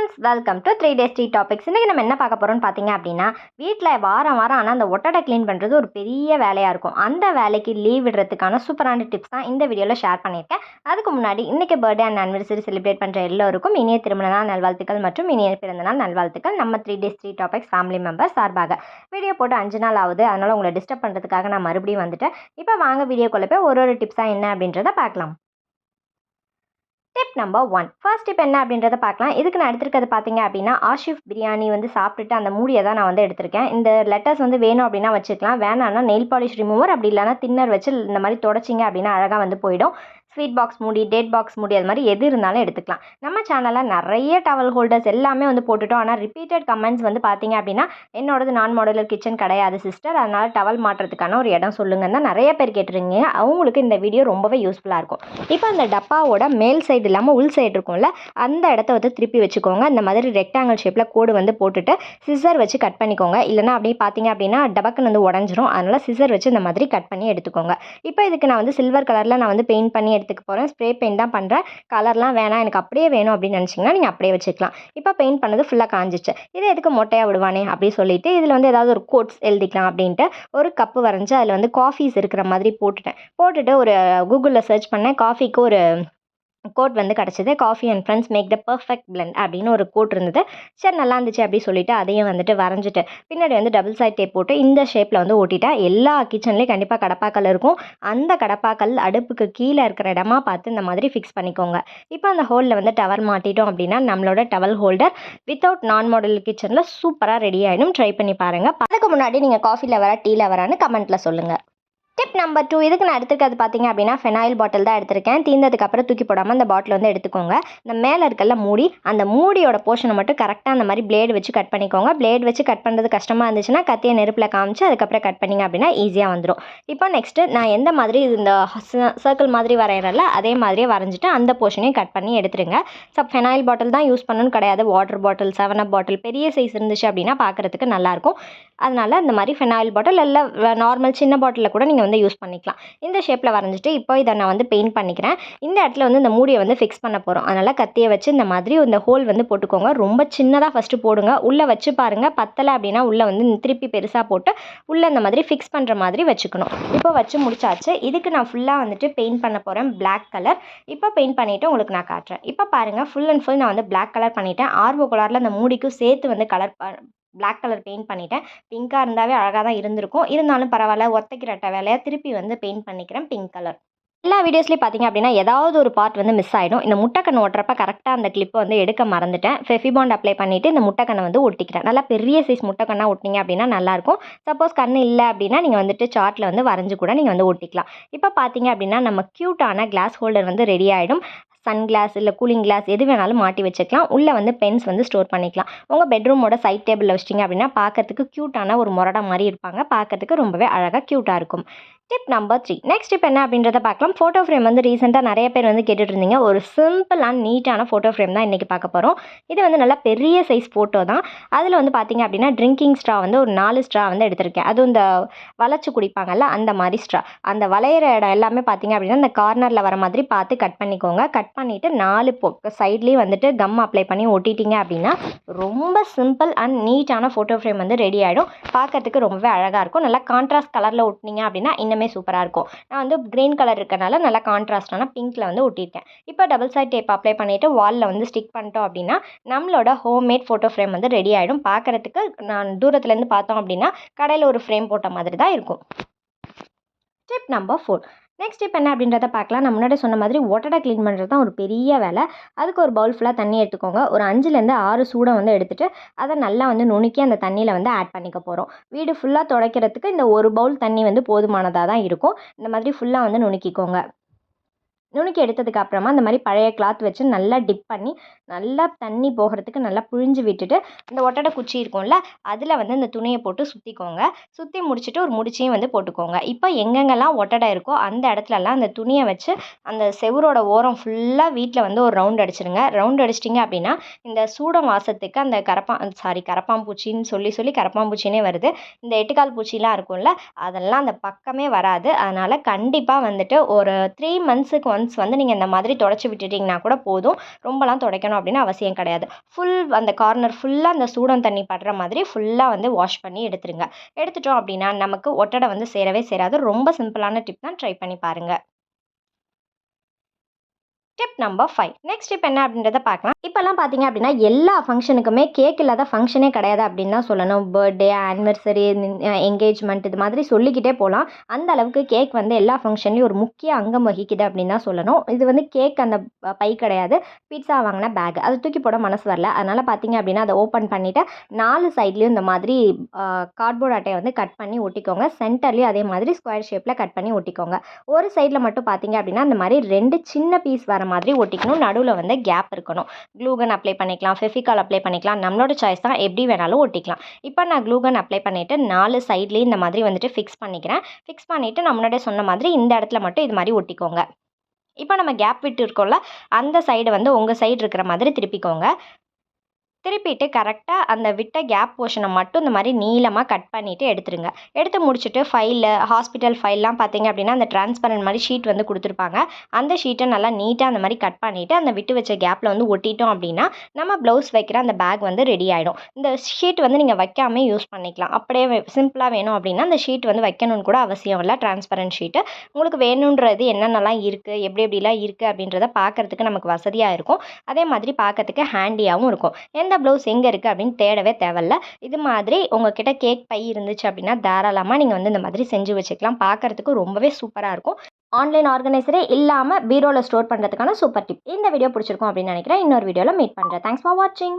Friends, welcome to 3 days 3 topics. இன்றைக்கி நம்ம என்ன பார்க்க போகிறோம்னு பார்த்தீங்க அப்படின்னா, வீட்டில் வாரம் ஆனால் அந்த ஒட்டடை க்ளீன் பண்ணுறது ஒரு பெரிய வேலையாக இருக்கும். அந்த வேலைக்கு லீவ் விடுறதுக்கான சூப்பரான டிப்ஸ் தான் இந்த வீடியோவில் ஷேர் பண்ணியிருக்கேன். அதுக்கு முன்னாடி இன்றைக்கி பர்த்டே அண்ட் ஆனிவர்சரி செலிப்ரேட் பண்ணுற எல்லோருக்கும் இனிய திருமண நாள் நல்வாழ்த்துக்கள் மற்றும் இனிய பிறந்தநாள் நல்வாழ்த்துக்கள் நம்ம 3 டேஸ் 3 டாபிக்ஸ் ஃபேமிலி மெம்பர்ஸ் சார்பாக. வீடியோ போட்டு 5 நாள் ஆகுது, அதனால் உங்களை டிஸ்டர்ப் பண்ணுறதுக்காக நான் மறுபடியும் வந்துட்டேன். இப்போ வாங்க வீடியோக்குள்ளே போய் ஒரு டிப்ஸாக என்ன அப்படின்றத பார்க்கலாம். Tip number 1. ஃபர்ஸ்ட் டிப் என்ன அப்படின்றத பார்க்கலாம். இதுக்கு நான் எடுத்துருக்கிறது பார்த்தீங்க அப்படின்னா, ஆஷிஃப் பிரியாணி சாப்பிட்டுட்டு அந்த மூடியை தான் நான் எடுத்திருக்கேன். இந்த லெட்டர்ஸ் வேணும் அப்படின்னா வச்சுக்கலாம், வேணான்னா நெயில் பாலிஷ் ரிமூவர் அப்படி இல்லைனா தின்னர் வச்சு இந்த மாதிரி தொடச்சிங்க அப்படின்னா அழகாக போயிடும். ஸ்வீட் பாக்ஸ் மூடி, டேட் பாக்ஸ் மூடி, அது மாதிரி எது இருந்தாலும் எடுத்துக்கலாம். நம்ம சேனலில் நிறைய டவல் ஹோல்டர்ஸ் எல்லாமே போட்டுட்டோம். ஆனால் ரிப்பீட்டட் கமெண்ட்ஸ் பார்த்தீங்க அப்படின்னா, என்னோடது நான் மாடுலர் கிச்சன் கிடையாது சிஸ்டர், அதனால் டவல் மாட்டுறதுக்கான ஒரு இடம் சொல்லுங்கன்னு தான் நிறைய பேர் கேட்டுருங்க. அவங்களுக்கு இந்த வீடியோ ரொம்பவே யூஸ்ஃபுல்லாக இருக்கும். இப்போ அந்த டப்பாவோட மேல் சைடு இல்லாமல் உள் சைடு இருக்கும்ல, அந்த இடத்த திருப்பி வச்சுக்கோங்க. இந்த மாதிரி ரெக்டாங்கிள் ஷேப்பில் கோடு போட்டுட்டு சிசர் வச்சு கட் பண்ணிக்கோங்க. இல்லைனா அப்படியே பார்த்தீங்க அப்படின்னா டபக்குன்னு உடஞ்சிரும். அதனால் சிசர் வச்சு இந்த மாதிரி கட் பண்ணி எடுத்துக்கோங்க. இப்போ இதுக்கு நான் சில்வர் கலரில் நான் பெயிண்ட் பண்ணி எடுத்துக்க போகிறேன். ஸ்ப்ரே பெயிண்ட் தான் பண்ணுறேன். கலர்லாம் வேணாம், எனக்கு அப்படியே வேணும் அப்படின்னு நினச்சிங்கன்னா நீங்கள் அப்படியே வச்சுக்கலாம். இப்போ பெயிண்ட் பண்ணது ஃபுல்லாக காஞ்சிச்சு. இதை எதுக்கு மொட்டையாக விடுவானே அப்படின்னு சொல்லிட்டு இதில் ஏதாவது ஒரு கோட்ஸ் எழுதிக்கலாம் அப்படின்ட்டு ஒரு கப்பு வரைஞ்சி அதில் காஃபீஸ் இருக்கிற மாதிரி போட்டுட்டு ஒரு கூகுளில் சர்ச் பண்ணேன். காஃபிக்கு ஒரு கோட் கிடச்சிது. Coffee and friends make the perfect blend அப்படின்னு ஒரு கோட் இருந்தது. சரி, நல்லா இருந்துச்சு அப்படி சொல்லிட்டு அதையும் வரைஞ்சிட்டு பின்னாடி டபுள் சைட் டேப் போட்டு இந்த ஷேப்பில் ஓட்டிட்டேன். எல்லா கிச்சன்லேயும் கண்டிப்பாக கடப்பாக்கல் இருக்கும். அந்த கடப்பாக்கல் அடுப்புக்கு கீழே இருக்கிற இடமா பார்த்து இந்த மாதிரி ஃபிக்ஸ் பண்ணிக்கோங்க. இப்போ அந்த ஹோலில் டவல் மாட்டிட்டோம் அப்படின்னா நம்மளோட டவல் ஹோல்டர் வித்தவுட் நான் மாடல் கிச்சனில் சூப்பராக ரெடி ஆகிடும். ட்ரை பண்ணி பாருங்கள். அதுக்கு முன்னாடி நீங்கள் காஃபி லவரா டீ லவரான்னு கமெண்ட்டில் சொல்லுங்கள். Tip number 2. இதுக்கு நான் எடுத்துக்கிறது பார்த்தீங்க அப்படின்னா ஃபெனாயில் பாட்டில் தான் எடுத்திருக்கேன். தீர்ந்ததுக்கப்புறம் தூக்கி போடாமல் அந்த பாட்டில் எடுத்துக்கோங்க. இந்த மேலே இருக்கல மூடி, அந்த மூடியோட போர்ஷனை மட்டும் கரெக்டாக அந்த மாதிரி பிளேடு வச்சு கட் பண்ணிக்கோங்க. பிளேடு வச்சு கட் பண்ணுறது கஷ்டமாக இருந்துச்சுன்னா கத்தியை நெருப்பில் காமிச்சு அதுக்கப்புறம் கட் பண்ணிங்க அப்படின்னா ஈஸியாக வந்துடும். இப்போ நெக்ஸ்ட்டு நான் எந்த மாதிரி இந்த சர்க்கிள் மாதிரி வரைகிறல அதே மாதிரியே வரைஞ்சிட்டு அந்த போர்ஷனையும் கட் பண்ணி எடுத்துருங்க. ஃபெனாயில் பாட்டில் தான் யூஸ் பண்ணணும்னு கிடையாது. வாட்டர் பாட்டில், 7up பாட்டில் பெரிய சைஸ் இருந்துச்சு அப்படின்னா பார்க்குறதுக்கு நல்லாயிருக்கும். அதனால் இந்த மாதிரி ஃபெனாயில் பாட்டில் இல்லை நார்மல் சின்ன பாட்டிலில் கூட நீங்கள் யூஸ் பண்ணிக்கலாம். இந்த ஷேப்பில் வரைஞ்சிட்டு இப்போ இதை நான் பெயிண்ட் பண்ணிக்கிறேன். இந்த இடத்துல இந்த மூடியை ஃபிக்ஸ் பண்ண போகிறோம். அதனால் கத்தியை வச்சு இந்த மாதிரி இந்த ஹோல் போட்டுக்கோங்க. ரொம்ப சின்னதாக ஃபஸ்ட்டு போடுங்க. உள்ளே வச்சு பாருங்கள். பத்தலை அப்படின்னா உள்ளே திருப்பி பெருசாக போட்டு உள்ளே இந்த மாதிரி ஃபிக்ஸ் பண்ணுற மாதிரி வச்சுக்கணும். இப்போ வச்சு முடிச்சாச்சு. இதுக்கு நான் ஃபுல்லாக பெயிண்ட் பண்ண போகிறேன் பிளாக் கலர். இப்போ பெயிண்ட் பண்ணிவிட்டு உங்களுக்கு நான் காட்டுறேன். இப்போ பாருங்கள், ஃபுல் அண்ட் ஃபுல் நான் பிளாக் கலர் பண்ணிட்டேன். ஆர்வோ கலரில் அந்த மூடிக்கும் சேர்த்து கலர் பிளாக் கலர் பெயிண்ட் பண்ணிட்டேன். பிங்காக இருந்தாவே அழகாக தான் இருந்திருக்கும். இருந்தாலும் பரவாயில்ல, ஒத்தைக்கிரட்ட வேலையாக திருப்பி பெயிண்ட் பண்ணிக்கிறேன் பிங்க் கலர். எல்லா வீடியோஸ்லேயும் பார்த்தீங்க அப்படின்னா ஏதாவது ஒரு பார்ட் மிஸ் ஆகிடும். இந்த முட்டைக்கண்ணு ஒட்டுறப்ப கரெக்டாக அந்த கிளிப்பை எடுக்க மறந்துட்டேன். ஃபெஃபிபாண்ட் அப்ளை பண்ணிவிட்டு இந்த முட்டைக்கண்ணை ஒட்டிக்கிறேன். நல்லா பெரிய சைஸ் முட்டைக்கண்ணா ஒட்டினீங்க அப்படின்னா நல்லாயிருக்கும். சப்போஸ் கண்ணு இல்லை அப்படின்னா நீங்கள் சார்ட்டில் வரைஞ்சி கூட நீங்கள் ஒட்டிக்கலாம். இப்போ பார்த்தீங்க அப்படின்னா நம்ம க்யூட்டான கிளாஸ் ஹோல்டர் ரெடி ஆகிடும். சன் கிளாஸ் இல்லை கூலிங் கிளாஸ் எது வேணாலும் மாட்டி வச்சுக்கலாம். உள்ளே பென்ஸ் ஸ்டோர் பண்ணிக்கலாம். உங்கள் பெட்ரூமோட சைட் டேபிளில் வச்சிட்டிங்க அப்படின்னா பார்க்கறதுக்கு க்யூட்டான ஒரு மொரடா மாதிரி இருப்பாங்க. பார்க்கறதுக்கு ரொம்பவே அழகாக க்யூட்டாக இருக்கும். Tip number 3. நெக்ஸ்ட் டிப் என்ன அப்படின்றத பார்க்கலாம். ஃபோட்டோ ஃப்ரேம் ரீசெண்டாக நிறைய பேர் கேட்டுட்டு இருந்தீங்க. ஒரு சிம்பிள் அண்ட் நீட்டான ஃபோட்டோ ஃப்ரேம் தான் இன்றைக்கி பார்க்க போகிறோம். இது நல்லா பெரிய சைஸ் ஃபோட்டோ தான். அதில் பார்த்தீங்க அப்படின்னா ட்ரிங்கிங் ஸ்ட்ரா ஒரு 4 ஸ்ட்ரா எடுத்திருக்கேன். அதுவும் இந்த வளைச்சு குடிப்பாங்கல்ல அந்த மாதிரி ஸ்ட்ரா. அந்த வளையிற இடம் எல்லாமே பார்த்தீங்க அப்படின்னா இந்த கார்னரில் வர மாதிரி பார்த்து கட் பண்ணிக்கோங்க. கட் பண்ணிவிட்டு 4 சைட்லேயும் கம் அப்ளை பண்ணி ஒட்டிட்டீங்க அப்படின்னா ரொம்ப சிம்பிள் அண்ட் நீட்டான ஃபோட்டோ ஃப்ரேம் ரெடி ஆகிடும். பார்க்கறதுக்கு ரொம்பவே அழகாக இருக்கும். நல்லா கான்ட்ராஸ்ட் கலரில் ஒட்டினீங்க அப்படின்னா இன்னுமே சூப்பராக இருக்கும். நான் கிரீன் கலர் இருக்கனால நல்லா கான்ட்ராஸ்டான பிங்க்கில் ஒட்டியிருக்கேன். இப்போ டபுள் சைட் டேப் அப்ளை பண்ணிவிட்டு வாலில் ஸ்டிக் பண்ணிட்டோம் அப்படின்னா நம்மளோட ஹோம்மேட் ஃபோட்டோ ஃப்ரேம் ரெடி ஆகிடும். பார்க்குறதுக்கு நான் தூரத்துலேருந்து பார்த்தோம் அப்படின்னா கடையில் ஒரு ஃப்ரேம் போட்ட மாதிரி தான் இருக்கும். Tip number 4. நெக்ஸ்ட் டிப் என்ன அப்படின்றத பார்க்கலாம். நான் முன்னாடி சொன்ன மாதிரி ஒட்டடை க்ளீன் பண்ணுறது தான் ஒரு பெரிய வேலை. அதுக்கு ஒரு பவுல் ஃபுல்லாக தண்ணி எடுத்துக்கோங்க. ஒரு 5லேருந்து 6 சூடை எடுத்துகிட்டு அதை நல்லா நுணுக்கி அந்த தண்ணியில் ஆட் பண்ணிக்க போகிறோம். வீடு ஃபுல்லாக துடைக்கிறதுக்கு இந்த ஒரு பவுல் தண்ணி போதுமானதாக தான் இருக்கும். இந்த மாதிரி ஃபுல்லாக நுணுக்கிக்கோங்க. நுணுக்கி எடுத்ததுக்கு அப்புறமா இந்த மாதிரி பழைய கிளாத் வச்சு நல்லா டிப் பண்ணி நல்லா தண்ணி போகிறதுக்கு நல்லா புழிஞ்சு விட்டுட்டு இந்த ஒட்டடை குச்சி இருக்கும்ல அதில் இந்த துணியை போட்டு சுற்றிக்கோங்க. சுற்றி முடிச்சுட்டு ஒரு முடிச்சையும் போட்டுக்கோங்க. இப்போ எங்கெங்கெல்லாம் ஒட்டடை இருக்கோ அந்த இடத்துலலாம் அந்த துணியை வச்சு அந்த செவுரோட ஓரம் ஃபுல்லாக வீட்டில் ஒரு ரவுண்ட் அடிச்சிடுங்க. ரவுண்ட் அடிச்சிட்டிங்க அப்படின்னா இந்த சூடம் வாசத்துக்கு அந்த கரப்பாம்பூச்சின்னு சொல்லி கரப்பாம்பூச்சினே வருது. இந்த எட்டுக்கால் பூச்சிலாம் இருக்கும்ல அதெல்லாம் அந்த பக்கமே வராது. அதனால் கண்டிப்பாக ஒரு 3 months ஒன்ஸ் நீங்கள் இந்த மாதிரி தொடச்சி விட்டுட்டிங்கன்னா கூட போதும். ரொம்பலாம் துடைக்கணும் வைக்கணும் அப்படின்னு அவசியம் கிடையாது. அந்த கார்னர் ஃபுல்லாக அந்த சூடம் தண்ணி படுற மாதிரி ஃபுல்லாக வந்து வாஷ் பண்ணி எடுத்துருங்க. எடுத்துட்டோம் அப்படின்னா நமக்கு ஒட்டடை வந்து சேரவே சேராது. ரொம்ப சிம்பிளான டிப் தான், ட்ரை பண்ணி பாருங்கள். Tip number 5. நெக்ஸ்ட் டிப் என்ன அப்படின்றத பார்க்கலாம். இப்போல்லாம் பார்த்தீங்க அப்படின்னா எல்லா ஃபங்க்ஷனுக்குமே கேக் இல்லாத ஃபங்க்ஷனே கிடையாது அப்படின்னு தான் சொல்லணும். பர்த்டே, ஆனிவர்சரி, என்கேஜ்மெண்ட் இது மாதிரி சொல்லிக்கிட்டே போகலாம். அந்த அளவுக்கு கேக் வந்து எல்லா ஃபங்க்ஷன்லேயும் ஒரு முக்கிய அங்கம் வகிக்குது அப்படின்னு தான் சொல்லணும். இது வந்து கேக் அந்த பை கிடையாது, பீட்சா வாங்கின பேக். அதை தூக்கி போட மனசு வரல. அதனால் பார்த்தீங்க அப்படின்னா அதை ஓப்பன் பண்ணிவிட்டு 4 சைட்லேயும் இந்த மாதிரி கார்ட்போர்ட் அட்டையை வந்து கட் பண்ணி ஒட்டிக்கோங்க. சென்டர்லேயும் அதே மாதிரி ஸ்கொயர் ஷேப்பில் கட் பண்ணி ஒட்டிக்கோங்க. ஒரு சைடில் மட்டும் பார்த்தீங்க அப்படின்னா இந்த மாதிரி 2 சின்ன பீஸ் வர மாதிரி ஒட்டிக்கணும். நடுவில் வந்து கேப் இருக்கணும். க்ளூகன் அப்ளை பண்ணிக்கலாம், ஃபெவிகால் அப்ளை பண்ணிக்கலாம். நம்மளோட சாய்ஸ் தான், எப்படி வேணாலும் ஒட்டிக்கலாம். இப்போ நான் க்ளூகன் அப்ளை பண்ணிவிட்டு 4 சைட்லேயும் இந்த மாதிரி வந்துட்டு ஃபிக்ஸ் பண்ணிக்கிறேன். ஃபிக்ஸ் பண்ணிவிட்டு நான் முன்னாடியே சொன்ன மாதிரி இந்த இடத்துல மட்டும் இது மாதிரி ஒட்டிக்கோங்க. இப்போ நம்ம கேப் விட்டு இருக்கோம்ல, அந்த சைடு வந்து உங்கள் சைடு இருக்கிற மாதிரி திருப்பிக்கோங்க. திருப்பிட்டு கரெக்டாக அந்த விட்ட கேப் போர்ஷனை மட்டும் இந்த மாதிரி நீளமாக கட் பண்ணிவிட்டு எடுத்துருங்க. எடுத்து முடிச்சுட்டு ஹாஸ்பிட்டல் ஃபைல்லாம் பார்த்தீங்க அப்படின்னா அந்த டிரான்ஸ்பரண்ட் மாதிரி ஷீட் வந்து கொடுத்துருப்பாங்க. அந்த ஷீட்டை நல்லா நீட்டாக அந்த மாதிரி கட் பண்ணிவிட்டு அந்த விட்டு வச்ச கேப்பில் வந்து ஒட்டிட்டோம் அப்படின்னா நம்ம ப்ளவுஸ் வைக்கிற அந்த பேக் வந்து ரெடி ஆகிடும். இந்த ஷீட் வந்து நீங்கள் வைக்காமே யூஸ் பண்ணிக்கலாம். அப்படியே சிம்பிளாக வேணும் அப்படின்னா அந்த ஷீட் வந்து வைக்கணும்னு கூட அவசியம் இல்லை. டிரான்ஸ்பரண்ட் ஷீட்டு உங்களுக்கு வேணுன்றது என்னென்னலாம் இருக்குது, எப்படி எப்படிலாம் இருக்குது அப்படின்றத பார்க்குறதுக்கு நமக்கு வசதியாக இருக்கும். அதே மாதிரி பார்க்கறதுக்கு ஹேண்டியாகவும் இருக்கும். எந்த ப்ளவுஸ் எங்கே இருக்குது அப்படின்னு தேடவே தேவையில்ல. இது மாதிரி உங்ககிட்ட கேக் பை இருந்துச்சு அப்படின்னா தாராளமாக நீங்கள் வந்து இந்த மாதிரி செஞ்சு வச்சுக்கலாம். பார்க்குறதுக்கு ரொம்பவே சூப்பராக இருக்கும். ஆன்லைன் ஆர்கனைசரே இல்லாமல் பீரோவில் ஸ்டோர் பண்ணுறதுக்கான சூப்பர் டிப். இந்த வீடியோ பிடிச்சிருக்கும் அப்படின்னு நினைக்கிறேன். இன்னொரு வீடியோவில் மீட் பண்ணுறேன். தேங்க்ஸ் ஃபார் வாட்சிங்.